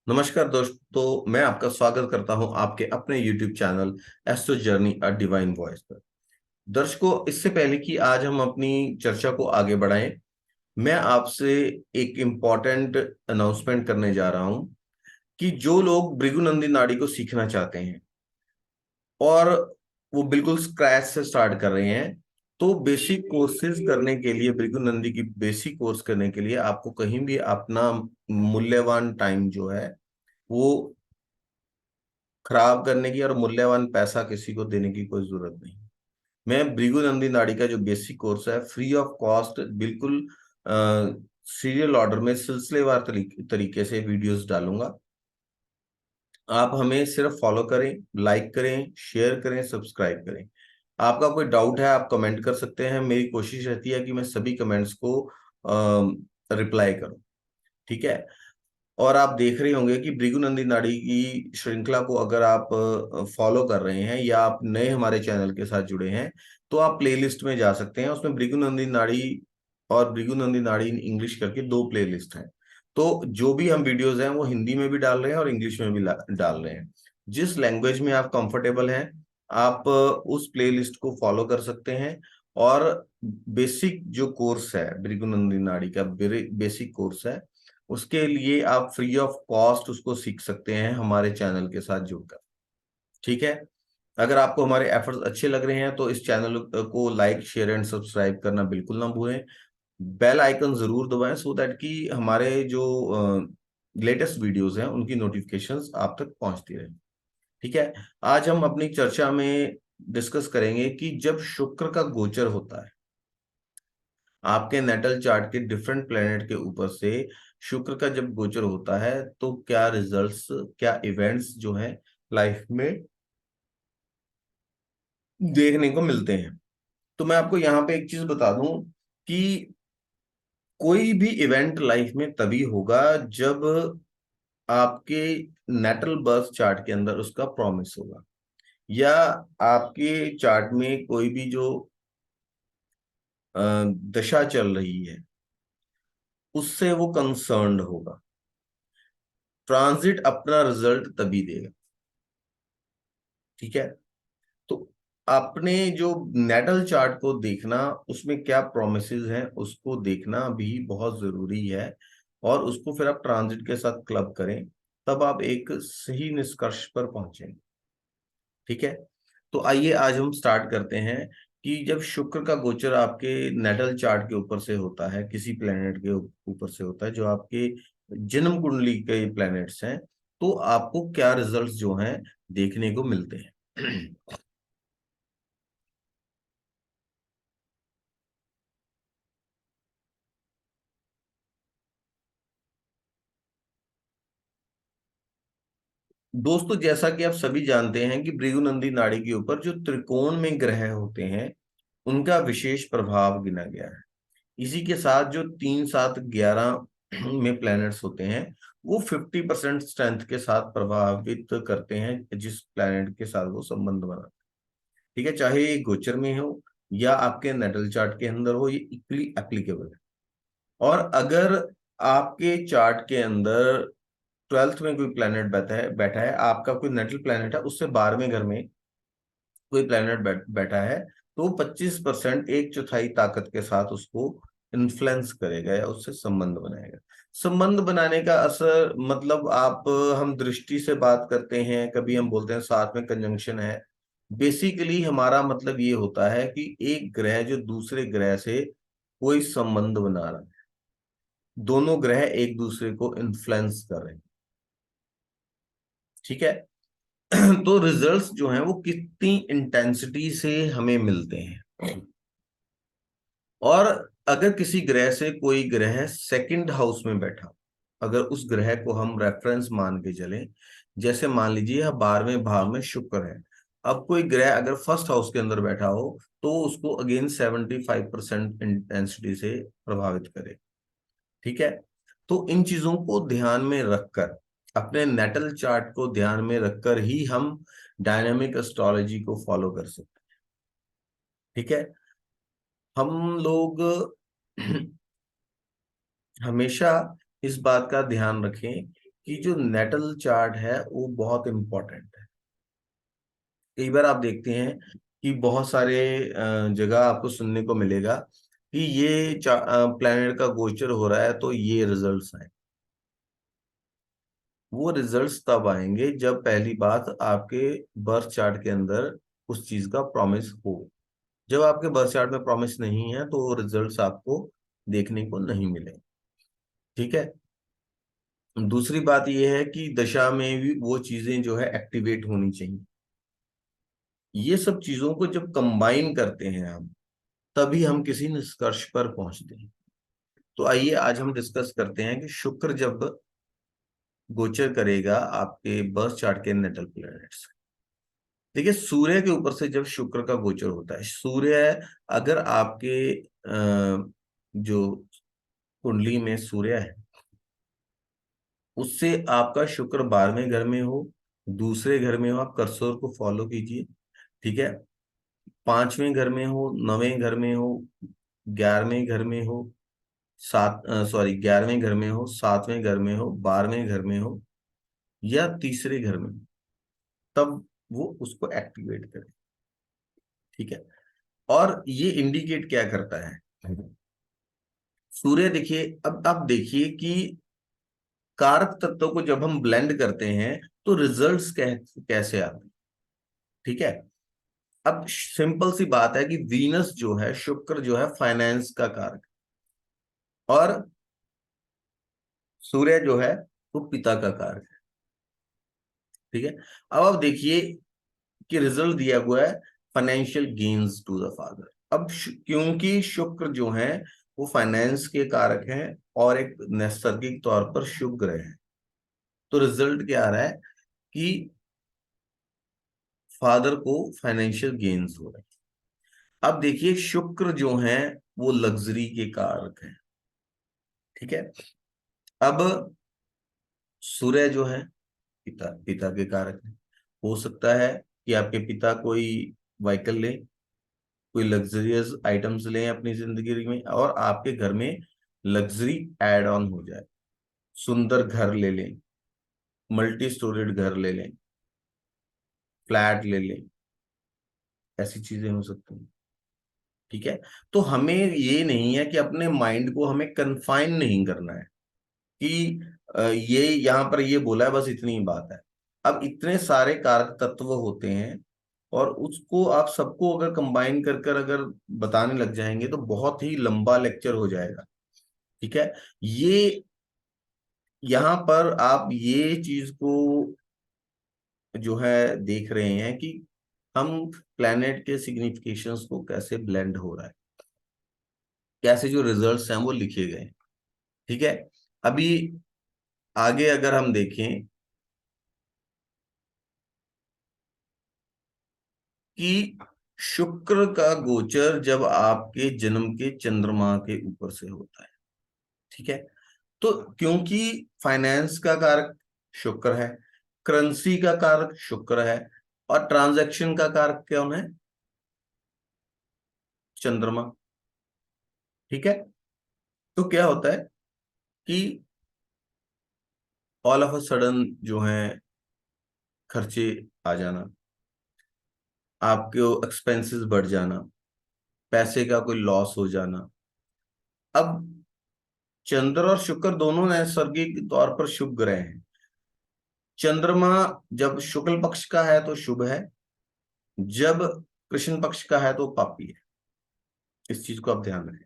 नमस्कार दोस्तों, मैं आपका स्वागत करता हूं आपके अपने YouTube channel astro journey a divine voice पर। दर्शकों, इससे पहले कि आज हम अपनी चर्चा को आगे बढ़ाएं, मैं आपसे एक इम्पॉर्टेंट अनाउंसमेंट करने जा रहा हूं कि जो लोग भृगुनंदी नाड़ी को सीखना चाहते हैं और वो बिल्कुल स्क्रैच से स्टार्ट कर रहे हैं, तो बेसिक कोर्सेज करने के लिए, भृगुनंदी की बेसिक कोर्स करने के लिए आपको कहीं भी अपना मूल्यवान टाइम जो है वो खराब करने की और मूल्यवान पैसा किसी को देने की कोई जरूरत नहीं। मैं भृगुनंदी नाड़ी का जो बेसिक कोर्स है, फ्री ऑफ कॉस्ट, बिल्कुल सीरियल ऑर्डर में सिलसिलेवार तरीके से वीडियोस डालूंगा। आप हमें सिर्फ फॉलो करें, लाइक करें, शेयर करें, सब्सक्राइब करें। आपका कोई डाउट है आप कमेंट कर सकते हैं। मेरी कोशिश रहती है कि मैं सभी कमेंट्स को रिप्लाई करूं। ठीक है। और आप देख रहे होंगे कि भृगुनंदी नाड़ी की श्रृंखला को अगर आप फॉलो कर रहे हैं या आप नए हमारे चैनल के साथ जुड़े हैं, तो आप प्लेलिस्ट में जा सकते हैं। उसमें भृगुनंदी नाड़ी और भृगुनंदी नाड़ी इन इंग्लिश करके दो प्लेलिस्ट हैं। तो जो भी हम वीडियोस हैं वो हिंदी में भी डाल रहे हैं और इंग्लिश में भी डाल रहे हैं। जिस लैंग्वेज में आप कंफर्टेबल हैं, आप उस प्लेलिस्ट को फॉलो कर सकते हैं। और बेसिक जो कोर्स है, भृगुनंदी नाड़ी का बेसिक कोर्स है, उसके लिए आप फ्री ऑफ कॉस्ट उसको सीख सकते हैं हमारे चैनल के साथ जुड़कर। ठीक है। अगर आपको हमारे एफर्ट्स अच्छे लग रहे हैं तो इस चैनल को लाइक, शेयर एंड सब्सक्राइब करना बिल्कुल ना भूलें। बेल आइकन जरूर दबाएं सो दैट कि हमारे जो लेटेस्ट वीडियोस हैं उनकी नोटिफिकेशंस आप तक पहुंचती रहे। ठीक है। आज हम अपनी चर्चा में डिस्कस करेंगे कि जब शुक्र का गोचर होता है आपके नेटल चार्ट के डिफरेंट प्लेनेट के ऊपर से, शुक्र का जब गोचर होता है तो क्या रिजल्ट्स, क्या इवेंट्स जो हैं लाइफ में देखने को मिलते हैं। तो मैं आपको यहाँ पे एक चीज बता दूं कि कोई भी इवेंट लाइफ में तभी होगा जब आपके नेटल बर्थ चार्ट के अंदर उसका प्रॉमिस होगा, या आपके चार्ट में कोई भी जो अ, दशा चल रही है उससे वो कंसर्न्ड होगा। ट्रांजिट अपना रिजल्ट तभी देगा। ठीक है। तो आपने जो नेटल चार्ट को देखना, उसमें क्या प्रोमिसेस हैं उसको देखना भी बहुत जरूरी है। और उसको फिर आप ट्रांजिट के साथ क्लब करें, तब आप एक सही निष्कर्ष पर पहुंचेंगे। ठीक है। तो आइए आज हम स्टार्ट करते हैं कि जब शुक्र का गोचर आपके नेटल चार्ट के ऊपर से होता है, किसी प्लेनेट के ऊपर से होता है जो आपके जन्म कुंडली के प्लैनेट्स हैं, तो आपको क्या रिजल्ट्स जो हैं देखने को मिलते हैं। दोस्तों, जैसा कि आप सभी जानते हैं कि भृगुनंदी नाड़ी के ऊपर जो त्रिकोण में ग्रह होते हैं उनका विशेष प्रभाव गिना गया है। इसी के साथ जो 3 7 11 में प्लैनेट्स होते हैं वो 50% स्ट्रेंथ के साथ प्रभावित करते हैं जिस प्लैनेट के साथ वो संबंध बना। ठीक है। चाहे ये गोचर में हो या आपके नेटल चार्ट के अंदर हो, ये इक्वली एप्लीकेबल है। और अगर आपके चार्ट के अंदर ट्वेल्थ में कोई प्लेनेट बैठा है, आपका कोई नेटल प्लेनेट है, उससे 12वें घर में कोई प्लेनेट बैठा है, तो 25%, एक चौथाई ताकत के साथ उसको इन्फ्लुएंस करेगा या उससे संबंध बनाएगा। संबंध बनाने का असर मतलब आप, हम दृष्टि से बात करते हैं, कभी हम बोलते हैं साथ में कंजंक्शन है। बेसिकली हमारा मतलब ये होता है कि एक ग्रह जो दूसरे ग्रह से कोई संबंध बना रहा है, दोनों ग्रह एक दूसरे को इन्फ्लुएंस कर रहे हैं। ठीक है। तो रिजल्ट्स जो हैं वो कितनी इंटेंसिटी से हमें मिलते हैं। और अगर किसी ग्रह से कोई ग्रह सेकंड हाउस में बैठा, अगर उस ग्रह को हम रेफरेंस मान के चलें, जैसे मान लीजिए यह 12वें भाव में शुक्र है, अब कोई ग्रह अगर फर्स्ट हाउस के अंदर बैठा हो तो उसको अगेन 75% इंटेंसिटी से प्रभावित करे। ठीक है। तो इन चीजों को ध्यान में रखकर, अपने नेटल चार्ट को ध्यान में रखकर ही हम डायनामिक एस्ट्रोलॉजी को फॉलो कर सकते हैं। ठीक है। हम लोग हमेशा इस बात का ध्यान रखें कि जो नेटल चार्ट है वो बहुत इंपॉर्टेंट है। कई बार आप देखते हैं कि बहुत सारे जगह आपको सुनने को मिलेगा कि ये प्लैनेट का गोचर हो रहा है तो ये रिजल्ट्स आए। वो रिजल्ट्स तब आएंगे जब पहली बात आपके बर्थ चार्ट के अंदर उस चीज का प्रॉमिस हो। जब आपके बर्थ चार्ट में प्रॉमिस नहीं है तो वो रिजल्ट्स आपको देखने को नहीं मिलेंगे। ठीक है। दूसरी बात यह है कि दशा में भी वो चीजें जो है एक्टिवेट होनी चाहिए। ये सब चीजों को जब कंबाइन करते हैं हम, तभी हम किसी निष्कर्ष पर पहुंचते हैं। तो आइए आज हम डिस्कस करते हैं कि शुक्र जब गोचर करेगा आपके बर्थ चार्ट के नेटल प्लैनेट्स। देखिए, सूर्य के ऊपर से जब शुक्र का गोचर होता है, सूर्य अगर आपके जो कुंडली में सूर्य है, उससे आपका शुक्र 12वें घर में हो, दूसरे घर में हो, आप कर्सर को फॉलो कीजिए। ठीक है। 5वें घर में हो, 9वें घर में हो, 11वें घर में हो, 11वें घर में हो, 7वें घर में हो, 12वें घर में हो, या तीसरे घर में, तब वो उसको एक्टिवेट करे। ठीक है। और ये इंडिकेट क्या करता है? सूर्य देखिए, अब आप देखिए कि कारक तत्वों को जब हम ब्लेंड करते हैं तो रिजल्ट्स कैसे आते हैं। ठीक है। अब सिंपल सी बात है कि वीनस जो है, शुक्र जो है फाइनेंस का कारक, और सूर्य जो है वो पिता का कारक है। ठीक है। अब आप देखिए कि रिजल्ट दिया हुआ है financial gains to the father. अब क्योंकि शुक्र जो है वो फाइनेंस के कारक हैं और एक नैसर्गिक तौर पर शुभ ग्रह है, तो रिजल्ट क्या आ रहा है कि फादर को फाइनेंशियल गेन्स हो रहे हैं। अब देखिए, शुक्र जो है वो लग्जरी के कारक है। ठीक है। अब सूर्य जो है पिता पिता के कारक है। हो सकता है कि आपके पिता कोई व्हीकल ले, कोई लग्जरियस आइटम्स लें अपनी जिंदगी में, और आपके घर में लग्जरी एड ऑन हो जाए। सुंदर घर ले लें, मल्टी स्टोरेड घर ले लें, फ्लैट ले लें, ऐसी चीजें हो सकती हैं। ठीक है। तो हमें ये नहीं है कि अपने माइंड को हमें कन्फाइन नहीं करना है कि ये यहाँ पर ये बोला है बस इतनी ही बात है। अब इतने सारे कारक तत्व होते हैं, और उसको आप सबको अगर कंबाइन कर कर अगर बताने लग जाएंगे तो बहुत ही लंबा लेक्चर हो जाएगा। ठीक है। ये यहाँ पर आप ये चीज को जो है देख रहे हैं कि हम प्लेनेट के सिग्निफिकेशंस को कैसे ब्लेंड हो रहा है, कैसे जो रिजल्ट्स हैं वो लिखे गए हैं। ठीक है। अभी आगे अगर हम देखें कि शुक्र का गोचर जब आपके जन्म के चंद्रमा के ऊपर से होता है। ठीक है। तो क्योंकि फाइनेंस का कारक शुक्र है, करेंसी का कारक शुक्र है, और ट्रांजैक्शन का कारक कौन है? चंद्रमा। ठीक है। तो क्या होता है कि ऑल ऑफ अ सडन जो है खर्चे आ जाना, आपके एक्सपेंसेस बढ़ जाना, पैसे का कोई लॉस हो जाना। अब चंद्र और शुक्र दोनों नैसर्गिक तौर पर शुभ ग्रह हैं। चंद्रमा जब शुक्ल पक्ष का है तो शुभ है, जब कृष्ण पक्ष का है तो पापी है। इस चीज को आप ध्यान रखें।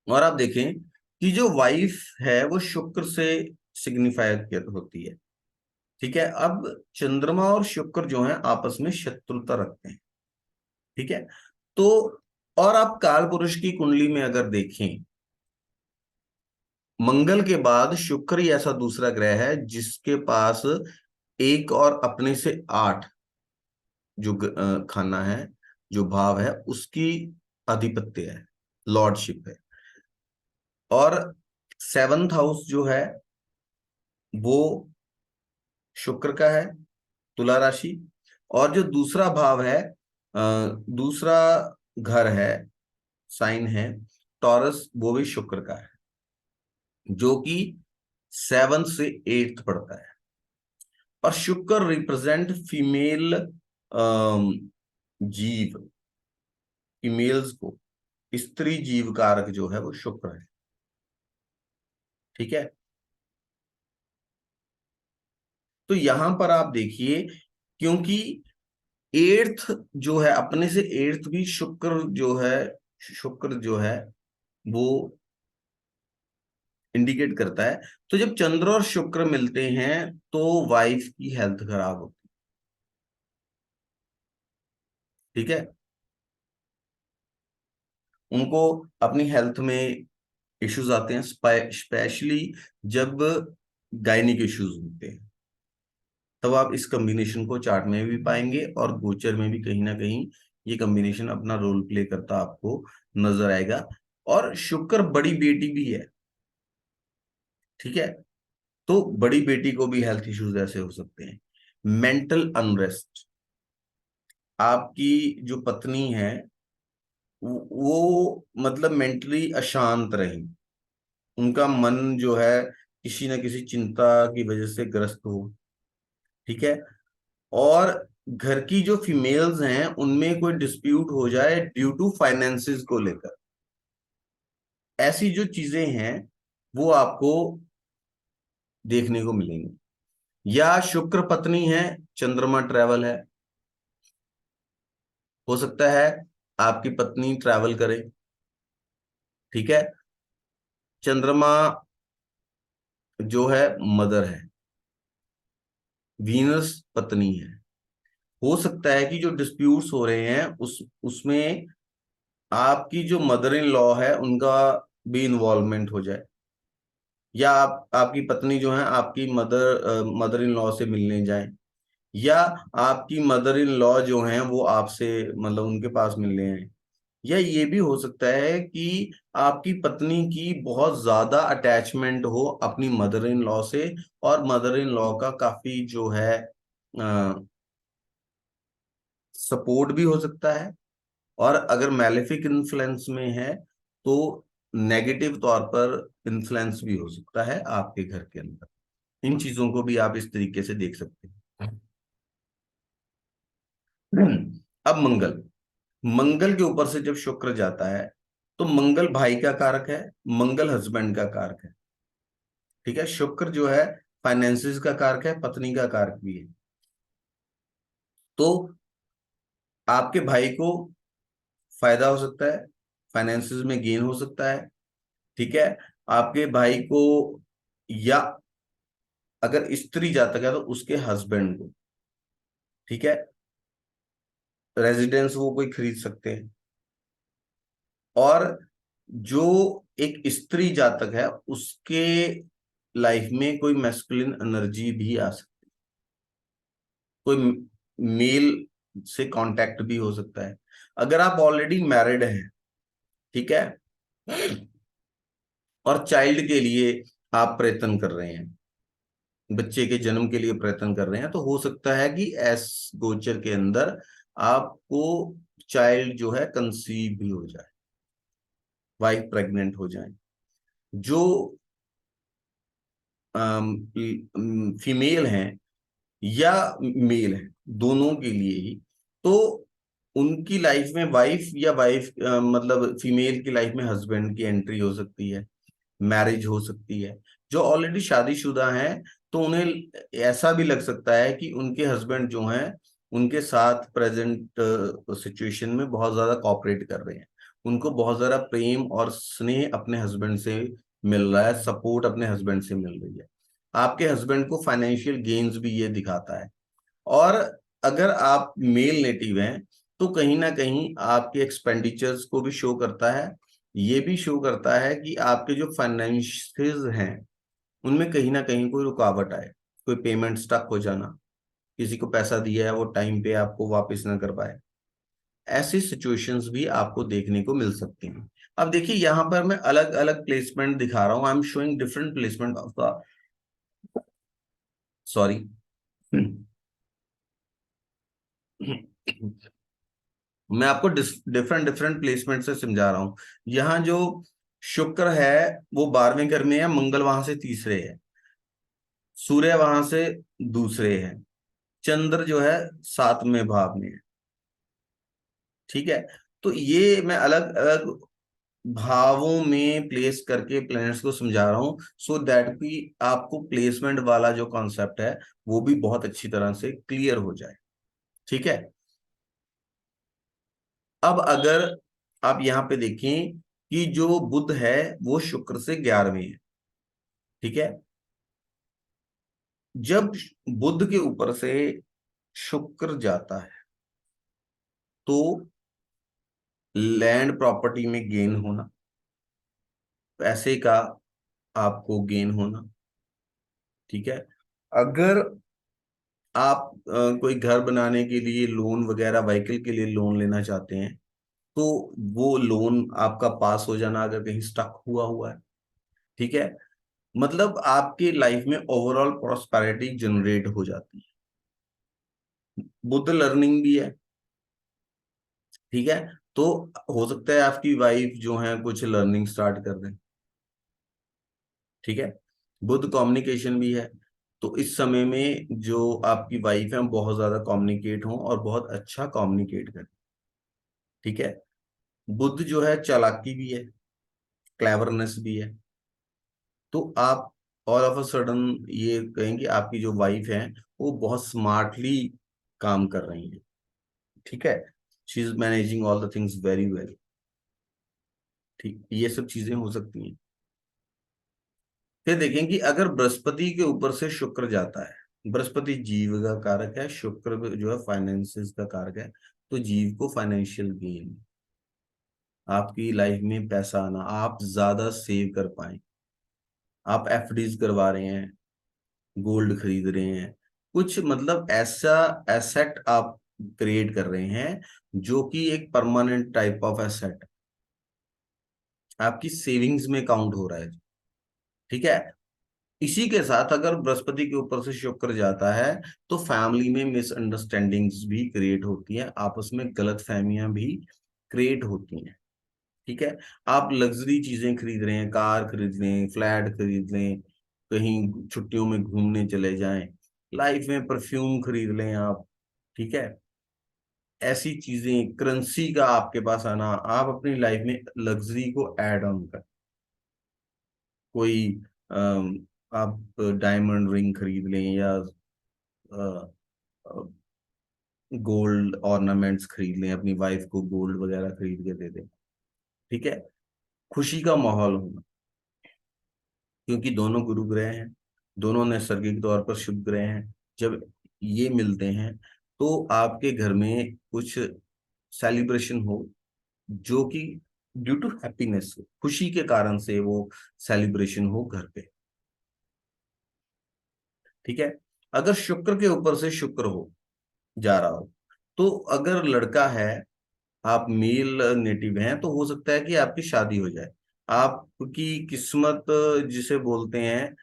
और आप देखें कि जो वाइफ है वो शुक्र से सिग्निफाई होती है। ठीक है। अब चंद्रमा और शुक्र जो है आपस में शत्रुता रखते हैं। ठीक है। तो और आप काल पुरुष की कुंडली में अगर देखें, मंगल के बाद शुक्र ही ऐसा दूसरा ग्रह है जिसके पास एक और अपने से 8 जो खाना है, जो भाव है, उसकी आधिपत्य है, लॉर्डशिप है। और 7th हाउस जो है वो शुक्र का है, तुला राशि। और जो दूसरा भाव है, दूसरा घर है, साइन है टॉरस, वो भी शुक्र का है, जो कि 7 से 8 पड़ता है। और शुक्र रिप्रेजेंट फीमेल जीव, फीमेल्स को, स्त्री जीव कारक जो है वो शुक्र है। ठीक है, तो यहां पर आप देखिए, क्योंकि एर्थ जो है, अपने से एर्थ भी शुक्र जो है, शुक्र जो है वो इंडिकेट करता है। तो जब चंद्र और शुक्र मिलते हैं तो वाइफ की हेल्थ खराब होती है। ठीक है, उनको अपनी हेल्थ में इश्यूज आते हैं, स्पेशली जब गायनिक इश्यूज होते हैं। तब आप इस कॉम्बिनेशन को चार्ट में भी पाएंगे और गोचर में भी कहीं ना कहीं ये कॉम्बिनेशन अपना रोल प्ले करता आपको नजर आएगा। और शुक्र बड़ी बेटी भी है। ठीक है, तो बड़ी बेटी को भी हेल्थ इश्यूज ऐसे हो सकते हैं। मेंटल अनरेस्ट, आपकी जो पत्नी है वो मतलब मेंटली अशांत रही, उनका मन जो है किसी न किसी चिंता की वजह से ग्रस्त हो। ठीक है, और घर की जो फीमेल्स हैं उनमें कोई डिस्प्यूट हो जाए ड्यू टू फाइनेंसेस को लेकर, ऐसी जो चीजें हैं वो आपको देखने को मिलेंगी। या शुक्र पत्नी है, चंद्रमा ट्रैवल है, हो सकता है आपकी पत्नी ट्रैवल करे। ठीक है, चंद्रमा जो है मदर है, वीनस पत्नी है। हो सकता है कि जो डिस्प्यूट्स हो रहे हैं उसमें आपकी जो मदर इन लॉ है उनका भी इन्वॉल्वमेंट हो जाए, या आपकी पत्नी जो है आपकी मदर इन लॉ से मिलने जाए, या आपकी मदर इन लॉ जो हैं वो आपसे मतलब उनके पास मिलने आए। या ये भी हो सकता है कि आपकी पत्नी की बहुत ज्यादा अटैचमेंट हो अपनी मदर इन लॉ से, और मदर इन लॉ का काफी जो है सपोर्ट भी हो सकता है। और अगर मैलेफिक इन्फ्लुएंस में है तो नेगेटिव तौर पर इन्फ्लुएंस भी हो सकता है आपके घर के अंदर। इन चीजों को भी आप इस तरीके से देख सकते हैं। अब मंगल, मंगल के ऊपर से जब शुक्र जाता है तो मंगल भाई का कारक है, मंगल हस्बैंड का कारक है। ठीक है, शुक्र जो है फाइनेंसिस का कारक है, पत्नी का कारक भी है। तो आपके भाई को फायदा हो सकता है, फाइनेंसिस में गेन हो सकता है। ठीक है, आपके भाई को, या अगर स्त्री जातक है तो उसके हस्बैंड को, ठीक है, रेजिडेंस वो कोई खरीद सकते हैं। और जो एक स्त्री जातक है उसके लाइफ में कोई मैस्कुलिन एनर्जी भी आ सकती है, कोई मेल से कांटेक्ट भी हो सकता है। अगर आप ऑलरेडी मैरिड हैं, ठीक है, और चाइल्ड के लिए आप प्रयत्न कर रहे हैं, बच्चे के जन्म के लिए प्रयत्न कर रहे हैं, तो हो सकता है कि एस गोचर के अंदर आपको चाइल्ड जो है कंसीव भी हो जाए, वाइफ प्रेग्नेंट हो जाए। जो फीमेल हैं या मेल हैं, दोनों के लिए ही, तो उनकी लाइफ में वाइफ या वाइफ मतलब फीमेल की लाइफ में हस्बैंड की एंट्री हो सकती है, मैरिज हो सकती है। जो ऑलरेडी शादीशुदा हैं तो उन्हें ऐसा भी लग सकता है कि उनके हस्बैंड जो हैं उनके साथ प्रेजेंट सिचुएशन में बहुत ज्यादा कॉपरेट कर रहे हैं, उनको बहुत ज्यादा प्रेम और स्नेह अपने हस्बैंड से मिल रहा है, सपोर्ट अपने हस्बैंड से मिल रही है। आपके हस्बैंड को फाइनेंशियल गेन्स भी ये दिखाता है। और अगर आप मेल नेटिव हैं तो कहीं ना कहीं आपके एक्सपेंडिचर्स को भी शो करता है। ये भी शो करता है कि आपके जो फाइनेंसेस हैं उनमें कहीं ना कहीं कोई रुकावट आए, कोई पेमेंट स्टक हो जाना, किसी को पैसा दिया है वो टाइम पे आपको वापस ना कर पाए, ऐसी सिचुएशंस भी आपको देखने को मिल सकती हैं। अब देखिए यहाँ पर मैं अलग अलग प्लेसमेंट दिखा रहा हूँ, I am showing different placement of the, sorry, मैं आपको डिफरेंट डिफरेंट प्लेसमेंट से समझा रहा हूं। यहाँ जो शुक्र है वो 12वें घर में है, मंगल वहां से तीसरे है। सूर्य वहां से दूसरे है, चंद्र जो है 7वें भाव में है। ठीक है, तो ये मैं अलग अलग भावों में प्लेस करके प्लैनेट्स को समझा रहा हूं, सो दैट कि आपको प्लेसमेंट वाला जो कॉन्सेप्ट है वो भी बहुत अच्छी तरह से क्लियर हो जाए। ठीक है, अब अगर आप यहाँ पे देखें कि जो बुध है वो शुक्र से 11वें है। ठीक है, जब बुध के ऊपर से शुक्र जाता है तो लैंड प्रॉपर्टी में गेन होना, पैसे का आपको गेन होना। ठीक है, अगर आप कोई घर बनाने के लिए लोन वगैरह, व्हीकल के लिए लोन लेना चाहते हैं, तो वो लोन आपका पास हो जाना अगर कहीं स्टक हुआ हुआ है। ठीक है, मतलब आपके लाइफ में ओवरऑल प्रॉस्पेरिटी जनरेट हो जाती है। बुद्ध लर्निंग भी है। ठीक है, तो हो सकता है आपकी वाइफ जो है कुछ लर्निंग स्टार्ट कर दें। ठीक है, बुद्ध कम्युनिकेशन भी है, तो इस समय में जो आपकी वाइफ है बहुत ज्यादा कम्युनिकेट हो और बहुत अच्छा कम्युनिकेट करें। ठीक है, बुद्ध जो है चालाकी भी है, क्लेवरनेस भी है, तो आप ऑल ऑफ अ सडन ये कहेंगे आपकी जो वाइफ है वो बहुत स्मार्टली काम कर रही है। ठीक है, she is managing all the things very well. ठीक, ये सब चीजें हो सकती हैं। फिर देखें कि अगर बृहस्पति के ऊपर से शुक्र जाता है, बृहस्पति जीव का कारक है, शुक्र जो है फाइनेंसिस का कारक है, तो जीव को फाइनेंशियल गेन, आपकी लाइफ में पैसा आना, आप ज्यादा सेव कर पाए, आप एफडीज करवा रहे हैं, गोल्ड खरीद रहे हैं, कुछ मतलब ऐसा एसेट आप क्रिएट कर रहे हैं जो कि एक परमानेंट टाइप ऑफ एसेट आपकी सेविंग्स में काउंट हो रहा है। ठीक है, इसी के साथ अगर बृहस्पति के ऊपर से शुक्र जाता है तो फैमिली में मिसअंडरस्टैंडिंग्स भी क्रिएट होती हैं, आपस में गलत फहमियां भी क्रिएट होती हैं। ठीक है, आप लग्जरी चीजें खरीद रहे हैं, कार खरीद रहे हैं, फ्लैट खरीद लें, कहीं छुट्टियों में घूमने चले जाएं, लाइफ में परफ्यूम खरीद लें आप। ठीक है, ऐसी चीजें, करेंसी का आपके पास आना, आप अपनी लाइफ में लग्जरी को ऐड ऑन कर, कोई आप डायमंड रिंग खरीद लें या गोल्ड ऑर्नामेंट्स खरीद लें, अपनी वाइफ को गोल्ड वगैरह खरीद के दे दें। ठीक है, खुशी का माहौल होना, क्योंकि दोनों गुरु ग्रह हैं, दोनों नैसर्गिक तौर पर शुभ ग्रह हैं, जब ये मिलते हैं तो आपके घर में कुछ सेलिब्रेशन हो, जो कि ड्यू टू हैप्पीनेस, खुशी के कारण से वो सेलिब्रेशन हो घर पे। ठीक है, अगर शुक्र के ऊपर से शुक्र हो जा रहा हो, तो अगर लड़का है, आप मेल नेटिव हैं, तो हो सकता है कि आपकी शादी हो जाए। आपकी किस्मत जिसे बोलते हैं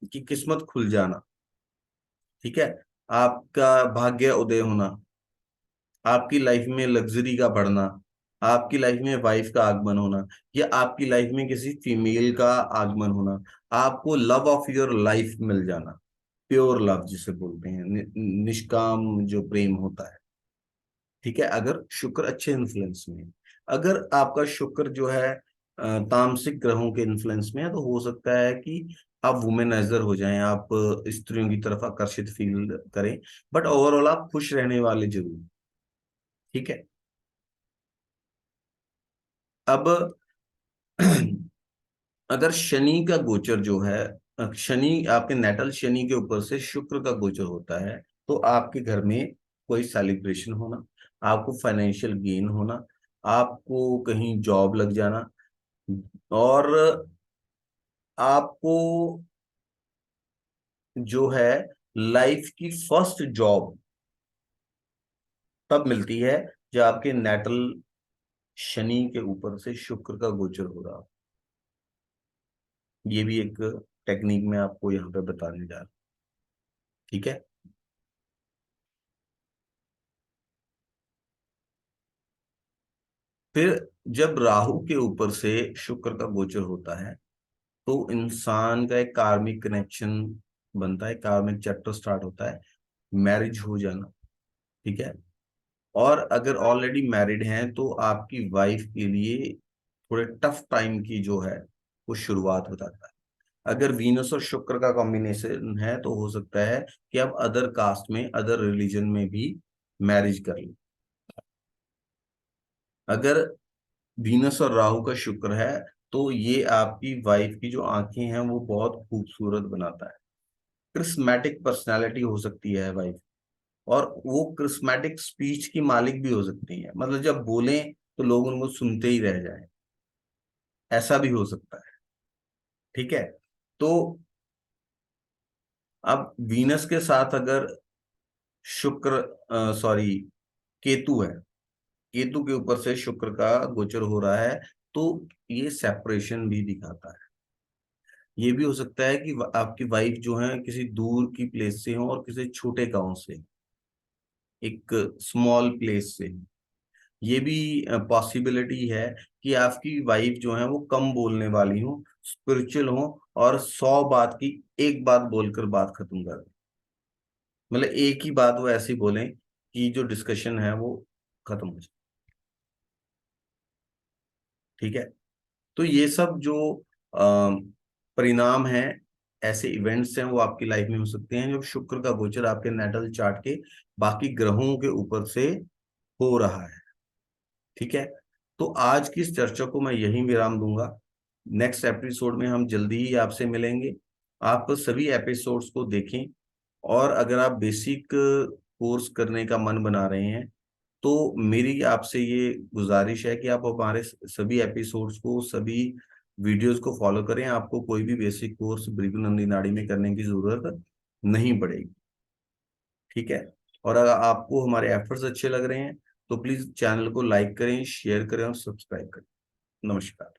कि किस्मत खुल जाना। ठीक है, आपका भाग्य उदय होना, आपकी लाइफ में लग्जरी का बढ़ना, आपकी लाइफ में वाइफ का आगमन होना, या आपकी लाइफ में किसी फीमेल का आगमन होना, आपको लव ऑफ योर लाइफ मिल जाना, प्योर लव जिसे बोलते हैं, निष्काम जो प्रेम होता है। ठीक है, अगर शुक्र अच्छे इन्फ्लुएंस में है। अगर आपका शुक्र जो है तामसिक ग्रहों के इन्फ्लुएंस में है, तो हो सकता है कि आप वुमेनाइजर हो जाएं, आप स्त्रियों की तरफ आकर्षित फील करें, बट ओवरऑल आप खुश रहने वाले जरूर। ठीक है, अब अगर शनि का गोचर जो है, शनि आपके नेटल शनि के ऊपर से शुक्र का गोचर होता है, तो आपके घर में कोई सेलिब्रेशन होना, आपको फाइनेंशियल गेन होना, आपको कहीं जॉब लग जाना, और आपको जो है लाइफ की फर्स्ट जॉब तब मिलती है जब आपके नेटल शनि के ऊपर से शुक्र का गोचर हो रहा हो। ये भी एक टेक्निक मैं आपको यहाँ पे बताने जा रहा हूँ। ठीक है, फिर जब राहु के ऊपर से शुक्र का गोचर होता है, तो इंसान का एक कार्मिक कनेक्शन बनता है, कार्मिक चैप्टर स्टार्ट होता है, मैरिज हो जाना। ठीक है। और अगर ऑलरेडी मैरिड हैं तो आपकी वाइफ के लिए थोड़े टफ टाइम की जो है वो शुरुआत बताता है। अगर वीनस और शुक्र का कॉम्बिनेशन है तो हो सकता है कि आप अदर कास्ट में, अदर रिलीजन में भी मैरिज कर लें। अगर वीनस और राहु का शुक्र है तो ये आपकी वाइफ की जो आंखें हैं वो बहुत खूबसूरत बनाता है। क्रिस्मेटिक पर्सनालिटी हो सकती है वाइफ, और वो क्रिस्मेटिक स्पीच की मालिक भी हो सकती है, मतलब जब बोलें तो लोग उनको सुनते ही रह जाएं, ऐसा भी हो सकता है। ठीक है। तो अब वीनस के साथ अगर शुक्र, सॉरी, केतु है, केतु के ऊपर से शुक्र का गोचर हो रहा है, तो ये सेपरेशन भी दिखाता है। ये भी हो सकता है कि आपकी वाइफ जो है किसी दूर की प्लेस से हो और किसी छोटे गांव से, एक स्मॉल प्लेस से। ये भी पॉसिबिलिटी है कि आपकी वाइफ जो है वो कम बोलने वाली हो, स्पिरिचुअल हो, और 100 बात की एक बात बोलकर बात खत्म कर दें। मतलब एक ही बात वो ऐसी बोलें कि जो डिस्कशन है वो खत्म हो जाए। ठीक है। तो ये सब जो परिणाम हैं, ऐसे इवेंट्स हैं, वो आपकी लाइफ में हो सकते हैं जब शुक्र का गोचर आपके नेटल चार्ट के बाकी ग्रहों के ऊपर से हो रहा है। ठीक है। तो आज की इस चर्चा को मैं यहीं विराम दूंगा। नेक्स्ट एपिसोड में हम जल्दी ही आपसे मिलेंगे। आप सभी एपिसोड्स को देखें, और अगर आप बेसिक कोर्स करने का मन बना रहे हैं तो मेरी आपसे ये गुजारिश है कि आप हमारे सभी एपिसोड्स को, सभी वीडियोस को फॉलो करें। आपको कोई भी बेसिक कोर्स भृगु नाड़ी में करने की जरूरत नहीं पड़ेगी। ठीक है। और अगर आपको हमारे एफर्ट्स अच्छे लग रहे हैं तो प्लीज चैनल को लाइक करें, शेयर करें और सब्सक्राइब करें। नमस्कार।